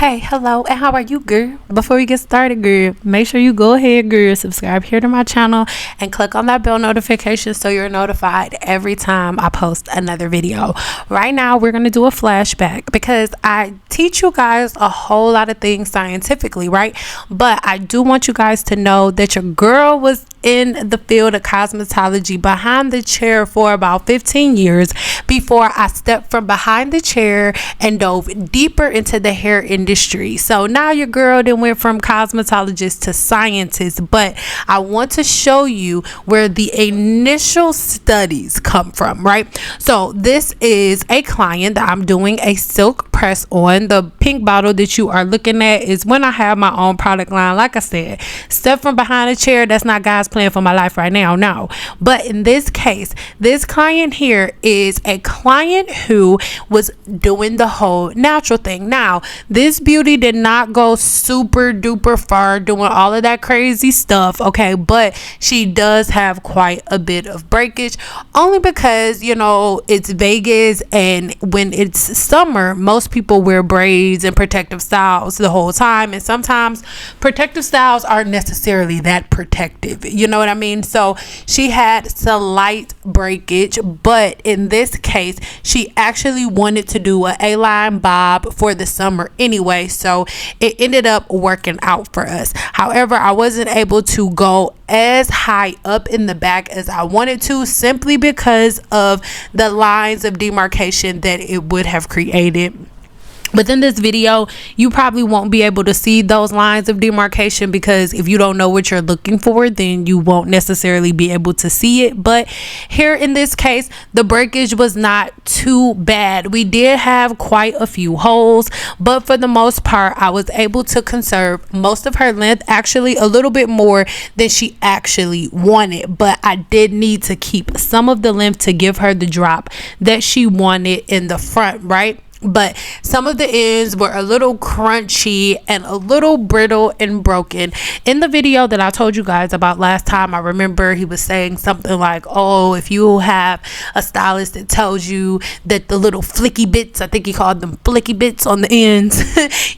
Hey, hello, and how are you, girl? Before we get started, girl, make sure you go ahead, girl, subscribe here to my channel and click on that bell notification so you're notified every time I post another video. Right now, we're going to do a flashback because I teach you guys a whole lot of things scientifically, right? But I do want you guys to know that your girl was in the field of cosmetology behind the chair for about 15 years before I stepped from behind the chair and dove deeper into the hair industry. So now your girl then went from cosmetologist to scientist, but I want to show you where the initial studies come from, right? So this is a client that I'm doing a silk press on. The pink bottle that you are looking at is when I have my own product line. Like I said, step from behind a chair, that's not God's plan for my life right now, no. But in this case, this client here is a client who was doing the whole natural thing. Now, this beauty did not go super duper far doing all of that crazy stuff, okay, but she does have quite a bit of breakage, only because, you know, it's Vegas, and when it's summer, most people wear braids and protective styles the whole time, and sometimes protective styles aren't necessarily that protective, you know what I mean? So she had slight breakage, but in this case, she actually wanted to do a A-line bob for the summer anyway, so it ended up working out for us. However, I wasn't able to go as high up in the back as I wanted to, simply because of the lines of demarcation that it would have created. Within this video, you probably won't be able to see those lines of demarcation, because if you don't know what you're looking for, then you won't necessarily be able to see it. But here in this case, the breakage was not too bad. We did have quite a few holes, but for the most part, I was able to conserve most of her length, actually a little bit more than she actually wanted. But I did need to keep some of the length to give her the drop that she wanted in the front, right? But some of the ends were a little crunchy and a little brittle and broken. In the video that I told you guys about last time, I remember he was saying something like, oh, if you have a stylist that tells you that the little flicky bits, I think he called them flicky bits on the ends,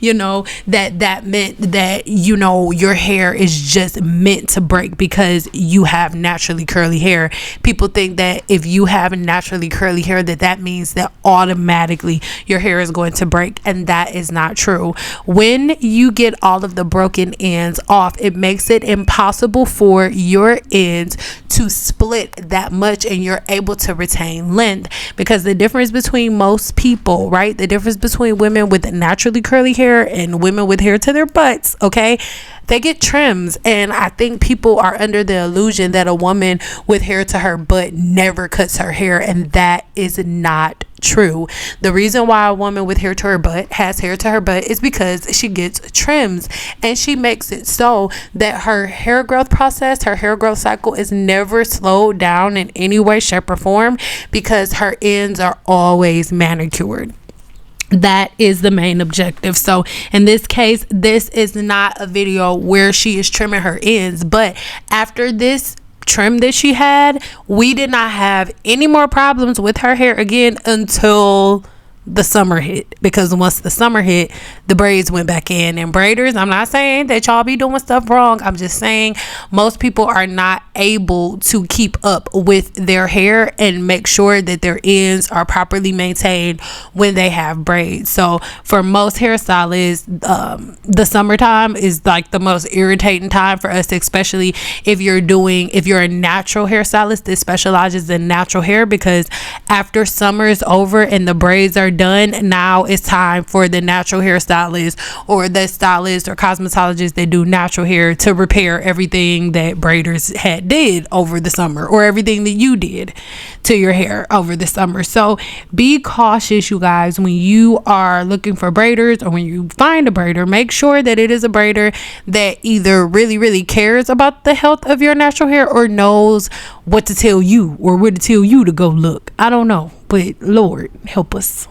you know, that meant that, you know, your hair is just meant to break because you have naturally curly hair. People think that if you have naturally curly hair, that means that automatically your hair is going to break, and that is not true. When you get all of the broken ends off, it makes it impossible for your ends to split that much, and you're able to retain length, because the difference between most people, right, the difference between women with naturally curly hair and women with hair to their butts, okay, they get trims. And I think people are under the illusion that a woman with hair to her butt never cuts her hair, and that is not true. The reason why a woman with hair to her butt has hair to her butt is because she gets trims, and she makes it so that her hair growth process, her hair growth cycle is never slowed down in any way, shape, or form, because her ends are always manicured. That is the main objective. So in this case, this is not a video where she is trimming her ends, but after this trim that she had, we did not have any more problems with her hair again until the summer hit, because once the summer hit, the braids went back in. And braiders, I'm not saying that y'all be doing stuff wrong, I'm just saying most people are not able to keep up with their hair and make sure that their ends are properly maintained when they have braids. So for most hairstylists, the summertime is like the most irritating time for us, especially if you're a natural hairstylist that specializes in natural hair, because after summer is over and the braids are done, now it's time for the natural hairstylist or the stylist or cosmetologist that do natural hair to repair everything that braiders did over the summer, or everything that you did to your hair over the summer. So be cautious, you guys, when you are looking for braiders, or when you find a braider, make sure that it is a braider that either really cares about the health of your natural hair, or knows what to tell you or where to tell you to go look. I don't know, but Lord help us.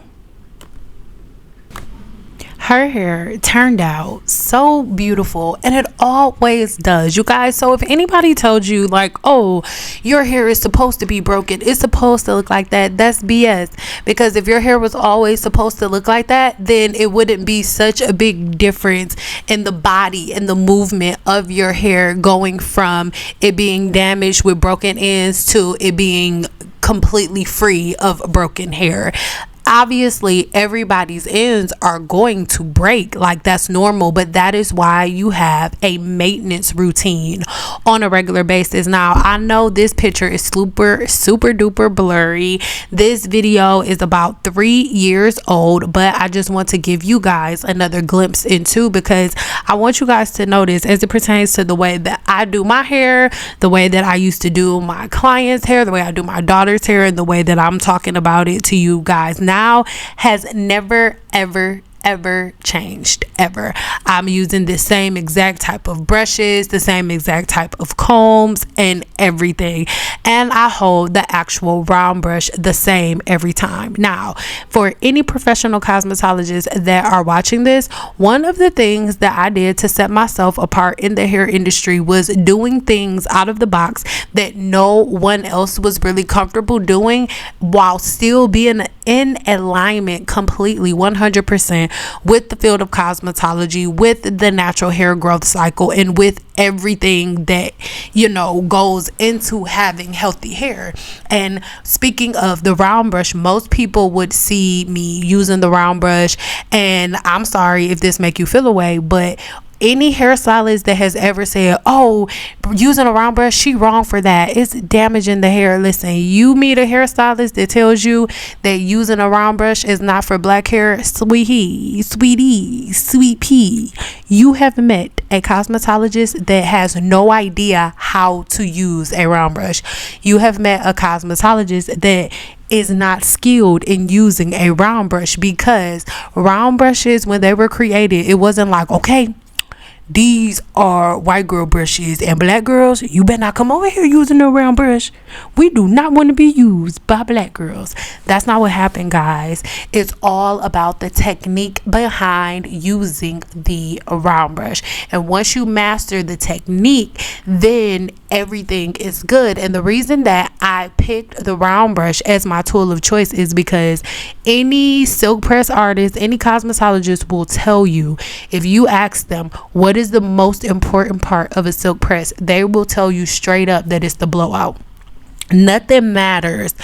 Her hair turned out so beautiful, and it always does, you guys. So if anybody told you like, oh, your hair is supposed to be broken, it's supposed to look like that, that's BS. Because if your hair was always supposed to look like that, then it wouldn't be such a big difference in the body and the movement of your hair, going from it being damaged with broken ends to it being completely free of broken hair. Obviously everybody's ends are going to break, like that's normal, but that is why you have a maintenance routine on a regular basis. Now I know this picture is super duper blurry. This video is about 3 years old, but I just want to give you guys another glimpse into, because I want you guys to notice as it pertains to the way that I do my hair, the way that I used to do my clients' hair, the way I do my daughter's hair, and the way that I'm talking about it to you guys now has never ever changed, ever. I'm using the same exact type of brushes, the same exact type of combs and everything, and I hold the actual round brush the same every time. Now for any professional cosmetologists that are watching this, one of the things that I did to set myself apart in the hair industry was doing things out of the box that no one else was really comfortable doing, while still being in alignment completely 100% with the field of cosmetology, with the natural hair growth cycle, and with everything that, you know, goes into having healthy hair. And speaking of the round brush, most people would see me using the round brush, and I'm sorry if this make you feel away, but any hairstylist that has ever said, oh, using a round brush, she wrong for that, it's damaging the hair. Listen, you meet a hairstylist that tells you that using a round brush is not for black hair, sweetie, sweet pea, you have met a cosmetologist that has no idea how to use a round brush. You have met a cosmetologist that is not skilled in using a round brush, because round brushes, when they were created, it wasn't like, okay, these are white girl brushes, and black girls, you better not come over here using a round brush. We do not want to be used by black girls. That's not what happened, guys. It's all about the technique behind using the round brush, and once you master the technique, then everything is good. And the reason that I picked the round brush as my tool of choice is because any silk press artist, any cosmetologist will tell you, if you ask them what is the most important part of a silk press, they will tell you straight up that it's the blowout. Nothing matters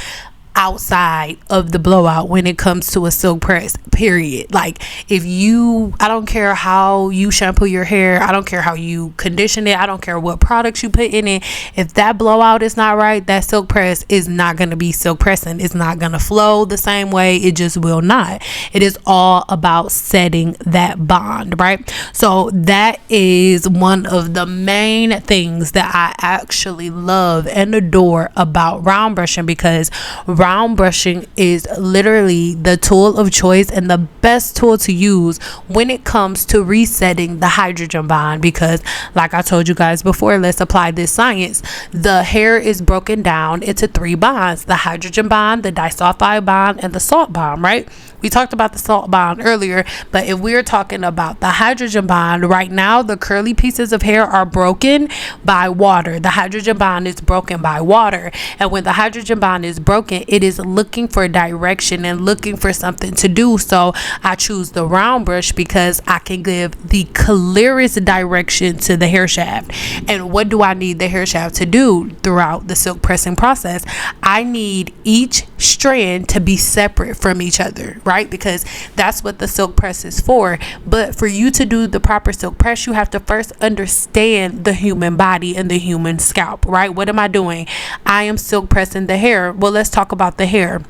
outside of the blowout when it comes to a silk press, period. Like, if you, I don't care how you shampoo your hair, I don't care how you condition it, I don't care what products you put in it, if that blowout is not right, that silk press is not going to be silk pressing. It's not going to flow the same way. It just will not. It is all about setting that bond, right? So that is one of the main things that I actually love and adore about round brushing, because round brushing is literally the tool of choice and the best tool to use when it comes to resetting the hydrogen bond. Because like I told you guys before, let's apply this science. The hair is broken down into 3 bonds: the hydrogen bond, the disulfide bond, and the salt bond, right? We talked about the salt bond earlier, but if we're talking about the hydrogen bond, right now the curly pieces of hair are broken by water. The hydrogen bond is broken by water, and when the hydrogen bond is broken, it is looking for direction and looking for something to do. So I choose the round brush because I can give the clearest direction to the hair shaft. And what do I need the hair shaft to do throughout the silk pressing process? I need each strand to be separate from each other, right? Because that's what the silk press is for. But for you to do the proper silk press, you have to first understand the human body and the human scalp, right? What am I doing? I am silk pressing the hair. Well, let's talk about the hair.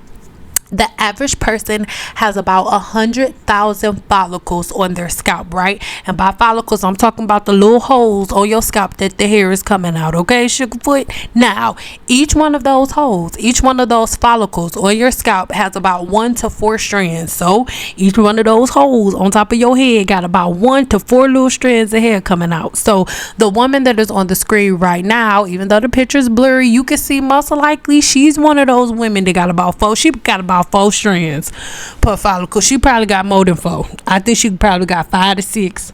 The average person has about 100,000 follicles on their scalp, right? And by follicles, I'm talking about the little holes on your scalp that the hair is coming out, okay, Sugarfoot? Now, each one of those holes, each one of those follicles on your scalp has about 1 to 4 strands. So each one of those holes on top of your head got about 1 to 4 little strands of hair coming out. So the woman that is on the screen right now, even though the picture is blurry, you can see most likely she's one of those women that got about 4. She got about about 4 strands per follicle. She probably got more than 4. I think she probably got 5 to 6.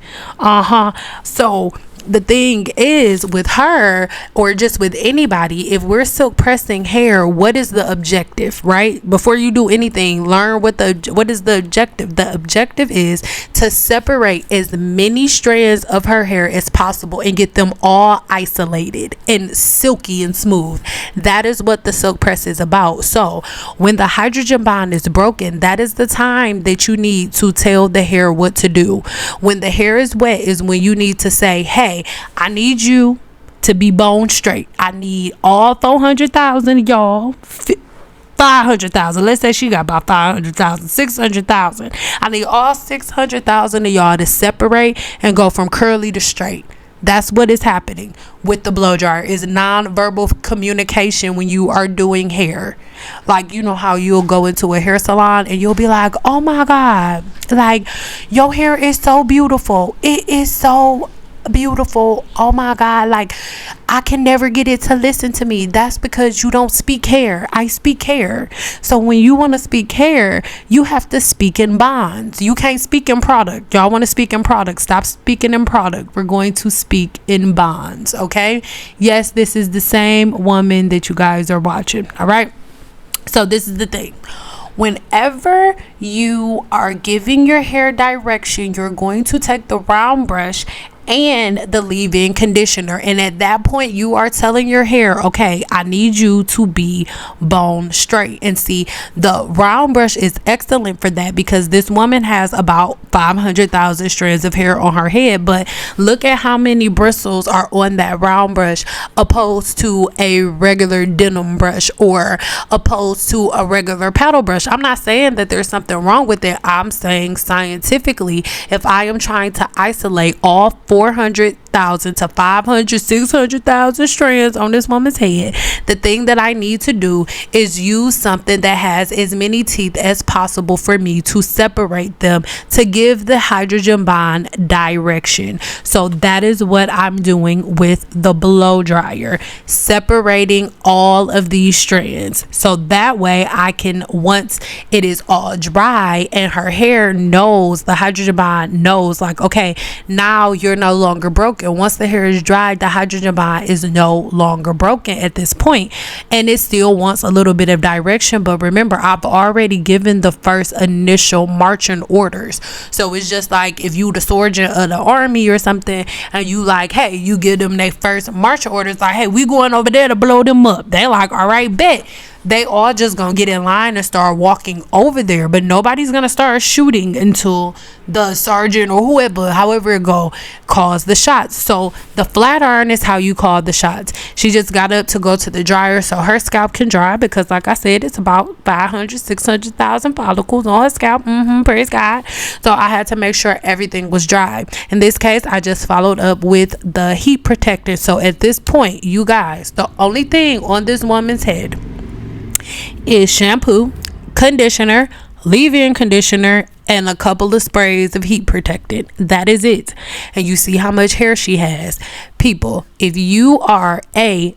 So the thing is with her, or just with anybody, if we're silk pressing hair, what is the objective, right? Before you do anything, learn what is the objective. The objective is to separate as many strands of her hair as possible and get them all isolated and silky and smooth. That is what the silk press is about. So when the hydrogen bond is broken, that is the time that you need to tell the hair what to do. When the hair is wet is when you need to say, hey, I need you to be bone straight. I need all 400,000 of y'all. 500,000. Let's say she got about 500,000, 600,000. I need all 600,000 of y'all to separate and go from curly to straight. That's what is happening with the blow dryer, is non-verbal communication when you are doing hair. Like, you know how you'll go into a hair salon and you'll be like, oh my God, like, your hair is so beautiful. It is so beautiful. Oh my God, like, I can never get it to listen to me. That's because you don't speak hair. I speak hair. So when you want to speak hair, you have to speak in bonds. You can't speak in product. Y'all want to speak in product. Stop speaking in product. We're going to speak in bonds. Okay. Yes, this is the same woman that you guys are watching. All right. So this is the thing. Whenever you are giving your hair direction, you're going to take the round brush and the leave-in conditioner, and at that point you are telling your hair, okay, I need you to be bone straight. And see, the round brush is excellent for that, because this woman has about 500,000 strands of hair on her head, but look at how many bristles are on that round brush opposed to a regular denim brush or opposed to a regular paddle brush. I'm not saying that there's something wrong with it. I'm saying scientifically, if I am trying to isolate all 400,000 to 500, 600,000 strands on this woman's head, the thing that I need to do is use something that has as many teeth as possible for me to separate them, to give the hydrogen bond direction. So that is what I'm doing with the blow dryer, separating all of these strands. So that way I can, once it is all dry and her hair knows, the hydrogen bond knows, like, okay, now you're no longer broken. Once the hair is dried, the hydrogen bond is no longer broken at this point, and it still wants a little bit of direction. But remember, I've already given the first initial marching orders. So it's just like if you the sergeant of the army or something, and you like, hey, you give them their first marching orders, like, hey, we going over there to blow them up. They like, all right, bet. They all just gonna get in line and start walking over there, but nobody's gonna start shooting until the sergeant or whoever, however it go, calls the shots. So the flat iron is how you call the shots. She just got up to go to the dryer so her scalp can dry, because like I said, it's about 500, 600,000 follicles on her scalp. Praise God. So I had to make sure everything was dry. In this case, I just followed up with the heat protectant. So at this point, you guys, the only thing on this woman's head is shampoo, conditioner, leave-in conditioner, and a couple of sprays of heat protectant. That is it. And you see how much hair she has. People, if you are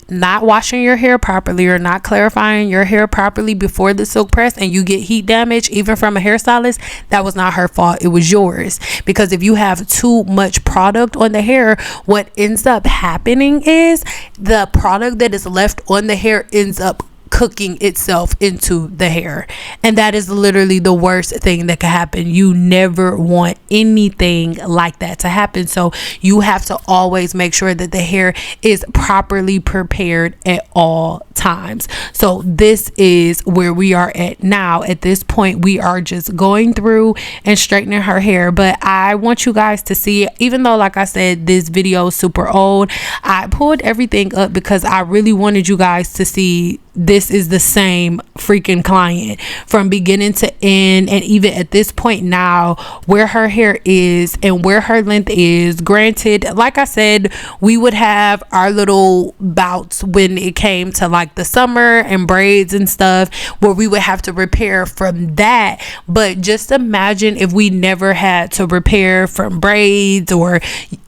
not washing your hair properly or not clarifying your hair properly before the silk press, and you get heat damage even from a hairstylist, that was not her fault. It was yours. Because if you have too much product on the hair, what ends up happening is the product that is left on the hair ends up cooking itself into the hair, and that is literally the worst thing that could happen. You never want anything like that to happen. So you have to always make sure that the hair is properly prepared at all times. So this is where we are at now. At this point, we are just going through and straightening her hair, but I want you guys to see, even though like I said this video is super old, I pulled everything up because I really wanted you guys to see this is the same freaking client from beginning to end. And even at this point now, where her hair is and where her length is, granted, like I said, we would have our little bouts when it came to like the summer and braids and stuff, where we would have to repair from that. But just imagine if we never had to repair from braids or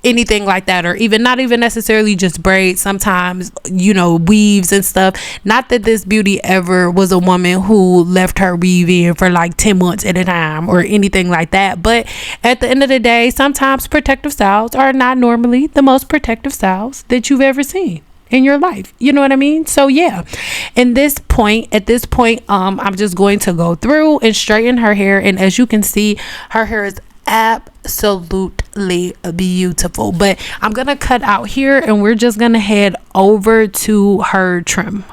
anything like that, or even not even necessarily just braids, sometimes, you know, weaves and stuff. Not that this beauty ever was a woman who left her weave in for like 10 months at a time or anything like that, but at the end of the day, sometimes protective styles are not normally the most protective styles that you've ever seen in your life. You know what I mean? So yeah, at this point, I'm just going to go through and straighten her hair, and as you can see, her hair is absolutely beautiful. But I'm gonna cut out here and we're just gonna head over to her trim.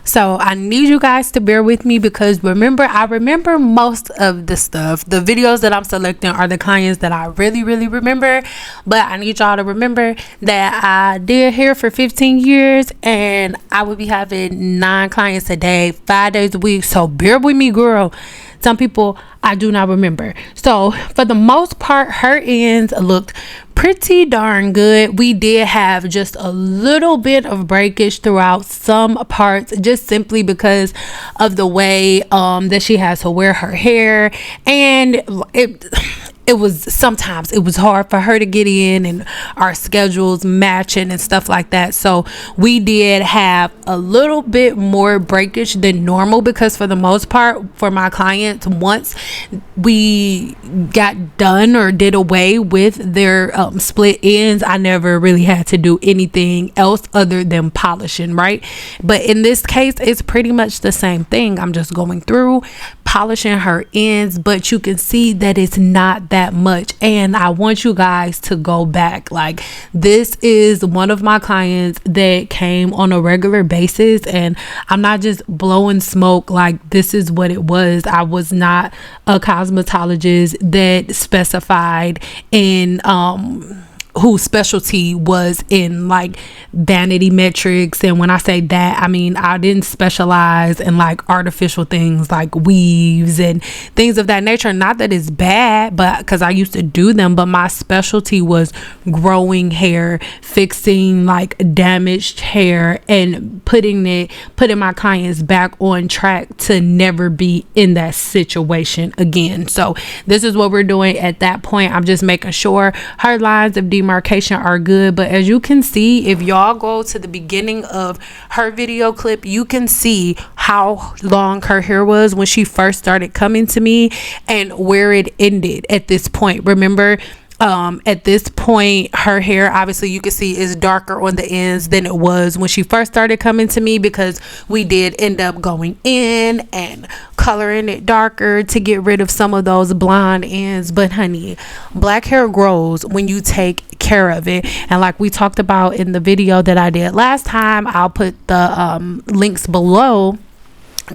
So I need you guys to bear with me, because I remember most of the stuff. The videos that I'm selecting are the clients that I really remember, but I need y'all to remember that I did hair for 15 years and I would be having 9 clients a day, 5 days a week. So bear with me, girl. Some people I do not remember. So for the most part, her ends looked pretty darn good. We did have just a little bit of breakage throughout some parts, just simply because of the way that she has to wear her hair, and it was hard for her to get in, and our schedules matching and stuff like that. So we did have a little bit more breakage than normal, because for the most part, for my clients, once we got done or did away with their split ends, I never really had to do anything else other than polishing, right? But in this case, it's pretty much the same thing. I'm just going through polishing her ends, but you can see that it's not that much. And I want you guys to go back. Like, this is one of my clients that came on a regular basis, and I'm not just blowing smoke. Like, this is what it was. I was not a cosmetologist that specified in whose specialty was in like vanity metrics. And when I say that, I mean I didn't specialize in like artificial things like weaves and things of that nature. Not that it's bad, but because I used to do them, but my specialty was growing hair, fixing like damaged hair, and putting my clients back on track to never be in that situation again. So this is what we're doing at that point. I'm just making sure her lines of demarcation are good. But as you can see, if y'all go to the beginning of her video clip, you can see how long her hair was when she first started coming to me and where it ended at this point. Remember, at this point, her hair, obviously you can see, is darker on the ends than it was when she first started coming to me, because we did end up going in and coloring it darker to get rid of some of those blonde ends. But honey, black hair grows when you take care of it. And like we talked about in the video that I did last time, I'll put the links below.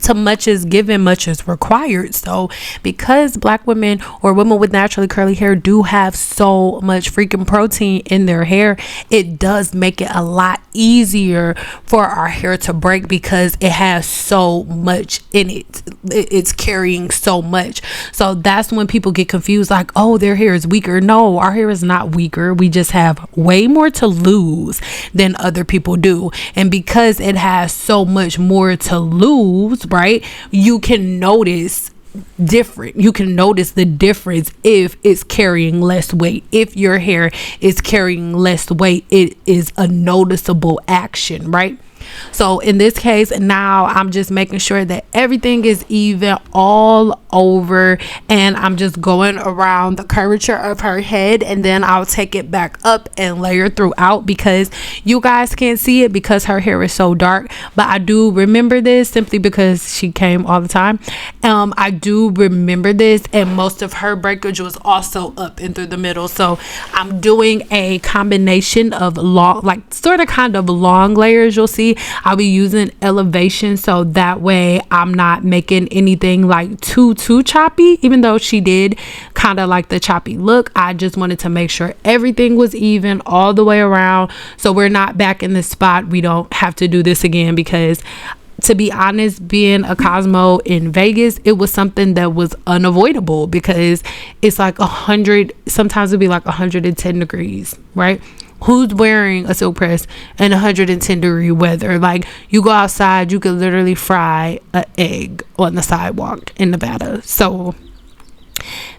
To much is given, much is required. So because black women or women with naturally curly hair do have so much freaking protein in their hair, it does make it a lot easier for our hair to break, because it has so much in it. It's carrying so much. So that's when people get confused, like, oh, their hair is weaker. No, our hair is not weaker. We just have way more to lose than other people do. And because it has so much more to lose, right, you can notice the difference if it's carrying less weight. If your hair is carrying less weight, it is a noticeable action, right? So in this case, now I'm just making sure that everything is even all over, and I'm just going around the curvature of her head, and then I'll take it back up and layer throughout, because you guys can't see it because her hair is so dark. But I do remember this simply because she came all the time. I do remember this, and most of her breakage was also up and through the middle. So I'm doing a combination of long, like sort of kind of long layers. You'll see I'll be using elevation, so that way I'm not making anything like too choppy. Even though she did kind of like the choppy look, I just wanted to make sure everything was even all the way around, so we're not back in this spot. We don't have to do this again, because to be honest, being a Cosmo in Vegas, it was something that was unavoidable, because it's like 100, sometimes it'd be like 110 degrees, right? Who's wearing a silk press in 110 degree weather? Like, you go outside, you could literally fry an egg on the sidewalk in Nevada. So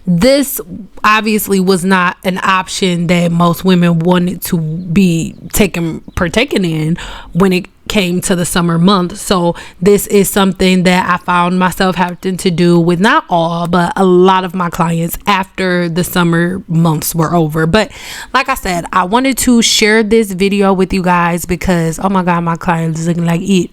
This obviously was not an option that most women wanted to be partaken in when it came to the summer month. So this is something that I found myself having to do with not all, but a lot of my clients after the summer months were over. But like I said, I wanted to share this video with you guys because, oh my God, my client is looking like it.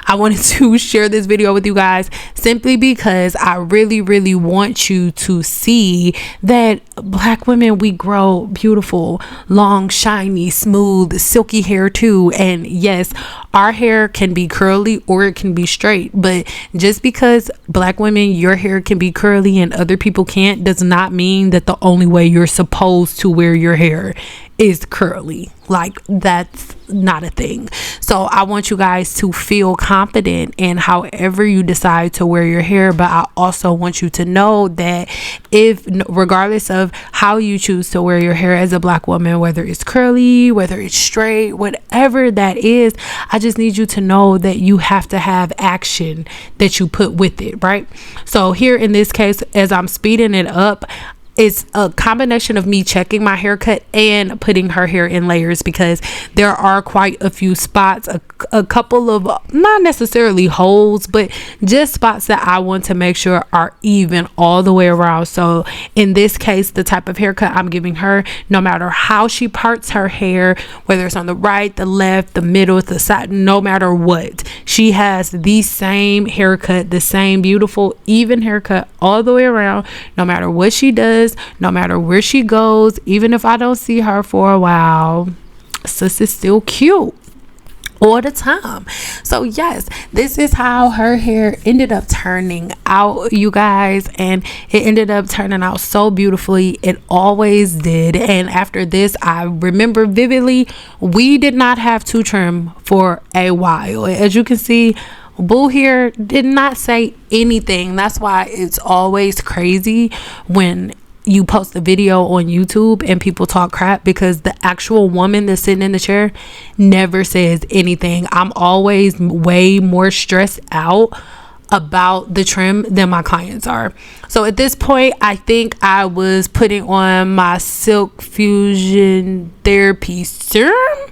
I wanted to share this video with you guys simply because I really, really want you to see that Black women, we grow beautiful, long, shiny, smooth, silky hair too. And yes, our hair can be curly or it can be straight, but just because Black women, your hair can be curly and other people can't, does not mean that the only way you're supposed to wear your hair is curly. Like, that's not a thing. So I want you guys to feel confident in however you decide to wear your hair, but I also want you to know that regardless of how you choose to wear your hair as a Black woman, whether it's curly, whether it's straight, whatever that is, I just need you to know that you have to have action that you put with it, right? So here in this case, as I'm speeding it up, it's a combination of me checking my haircut and putting her hair in layers because there are quite a few spots, a couple of not necessarily holes, but just spots that I want to make sure are even all the way around. So in this case, the type of haircut I'm giving her, no matter how she parts her hair, whether it's on the right, the left, the middle, the side, no matter what, she has the same haircut, the same beautiful even haircut all the way around, no matter what she does, no matter where she goes. Even if I don't see her for a while, sis is still cute all the time. So yes, this is how her hair ended up turning out, you guys, and it ended up turning out so beautifully. It always did. And after this, I remember vividly, we did not have to trim for a while. As you can see, boo here did not say anything. That's why it's always crazy when you post a video on YouTube and people talk crap, because the actual woman that's sitting in the chair never says anything. I'm always way more stressed out about the trim than my clients are. So at this point, I think I was putting on my Silk Fusion Therapy Serum.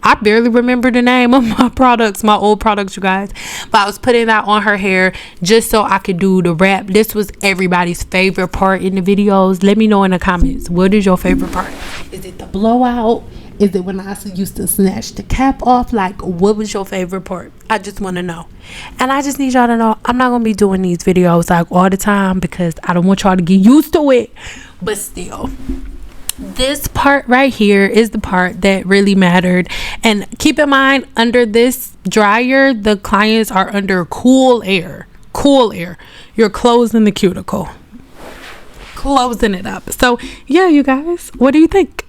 I barely remember the name of my products, my old products, you guys. But I was putting that on her hair just so I could do the wrap. This was everybody's favorite part in the videos. Let me know in the comments. What is your favorite part? Is it the blowout? Is it when I used to snatch the cap off? Like, what was your favorite part? I just want to know. And I just need y'all to know, I'm not going to be doing these videos like all the time because I don't want y'all to get used to it. But still, this part right here is the part that really mattered. And keep in mind, under this dryer, the clients are under cool air. You're closing the cuticle, closing it up. So yeah, you guys, what do you think?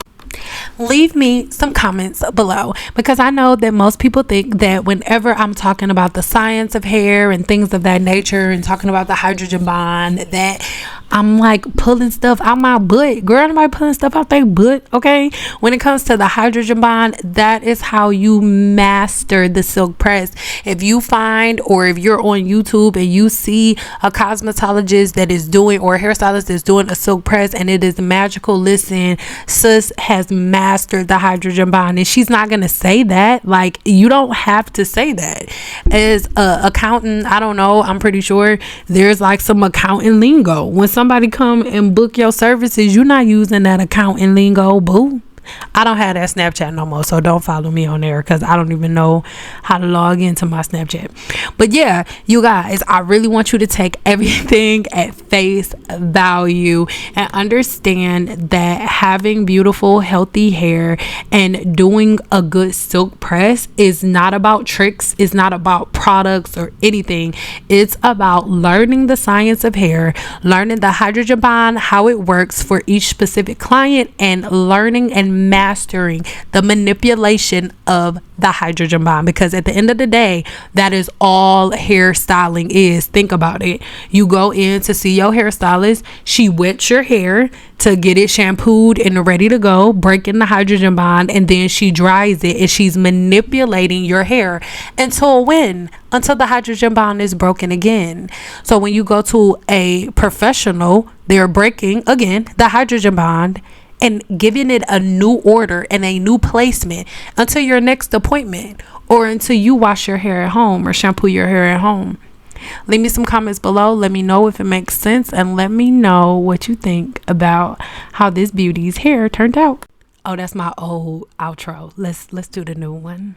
Leave me some comments below, because I know that most people think that whenever I'm talking about the science of hair and things of that nature and talking about the hydrogen bond, that I'm like pulling stuff out my butt. Girl, nobody pulling stuff out their butt, okay? When it comes to the hydrogen bond, that is how you master the silk press. If you find, or if you're on YouTube and you see a cosmetologist that is doing, or a hairstylist that's doing a silk press and it is magical, listen, sis has mastered the hydrogen bond. And she's not gonna say that. Like, you don't have to say that. As a accountant, I don't know, I'm pretty sure there's like some accountant lingo. When somebody come and book your services, you're not using that accountant lingo, boo. I don't have that Snapchat no more, so don't follow me on there because I don't even know how to log into my Snapchat. But yeah, you guys, I really want you to take everything at face value and understand that having beautiful, healthy hair and doing a good silk press is not about tricks. It's not about products or anything. It's about learning the science of hair, learning the hydrogen bond, how it works for each specific client, and learning and and mastering the manipulation of the hydrogen bond, because at the end of the day, that is all hairstyling is. Think about it. You go in to see your hairstylist, she wets your hair to get it shampooed and ready to go, breaking the hydrogen bond, and then she dries it, and she's manipulating your hair until when? Until the hydrogen bond is broken again. So when you go to a professional, they're breaking again the hydrogen bond and giving it a new order and a new placement until your next appointment, or until you wash your hair at home or shampoo your hair at home. Leave me some comments below. Let me know if it makes sense, and let me know what you think about how this beauty's hair turned out. Oh, that's my old outro. Let's do the new one.